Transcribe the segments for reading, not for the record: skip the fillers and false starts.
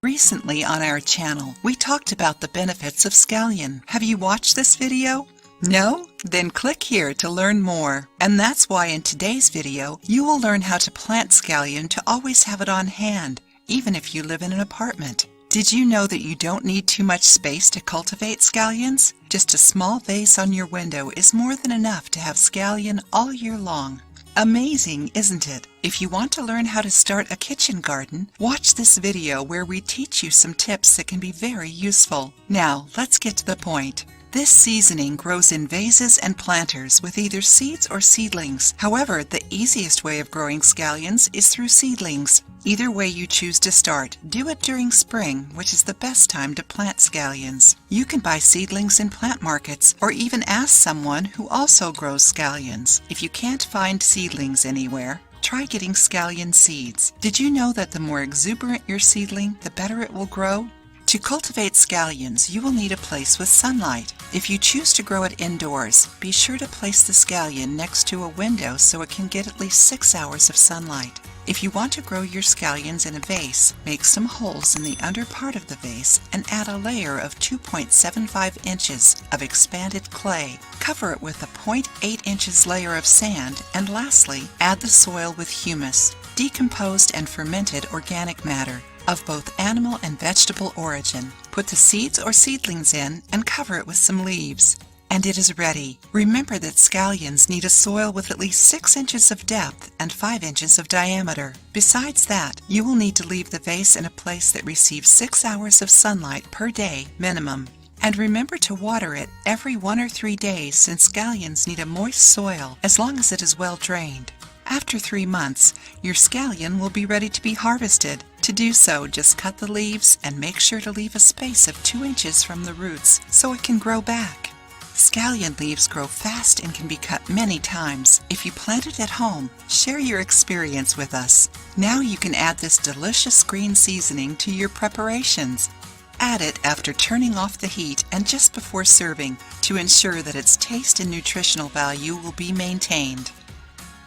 Recently on our channel, we talked about the benefits of scallion. Have you watched this video? No? Then click here to learn more. And that's why in today's video, you will learn how to plant scallion to always have it on hand, even if you live in an apartment. Did you know that you don't need too much space to cultivate scallions? Just a small vase on your window is more than enough to have scallion all year long. Amazing, isn't it? If you want to learn how to start a kitchen garden, watch this video where we teach you some tips that can be very useful. Now, let's get to the point. This seasoning grows in vases and planters with either seeds or seedlings. However, the easiest way of growing scallions is through seedlings. Either way you choose to start, do it during spring, which is the best time to plant scallions. You can buy seedlings in plant markets or even ask someone who also grows scallions. If you can't find seedlings anywhere, try getting scallion seeds. Did you know that the more exuberant your seedling, the better it will grow? To cultivate scallions, you will need a place with sunlight. If you choose to grow it indoors, be sure to place the scallion next to a window so it can get at least 6 hours of sunlight. If you want to grow your scallions in a vase, make some holes in the under part of the vase and add a layer of 2.75 inches of expanded clay. Cover it with a 0.8 inches layer of sand, and lastly, add the soil with humus, decomposed and fermented organic matter of both animal and vegetable origin. Put the seeds or seedlings in and cover it with some leaves. And it is ready. Remember that scallions need a soil with at least 6 inches of depth and 5 inches of diameter. Besides that, you will need to leave the vase in a place that receives 6 hours of sunlight per day minimum. And remember to water it every 1 or 3 days, since scallions need a moist soil as long as it is well drained. After 3 months, your scallion will be ready to be harvested. To do so, just cut the leaves and make sure to leave a space of 2 inches from the roots so it can grow back. Scallion leaves grow fast and can be cut many times. If you plant it at home, share your experience with us. Now you can add this delicious green seasoning to your preparations. Add it after turning off the heat and just before serving to ensure that its taste and nutritional value will be maintained.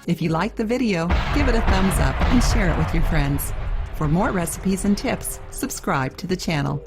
If you liked the video, give it a thumbs up and share it with your friends. For more recipes and tips, subscribe to the channel.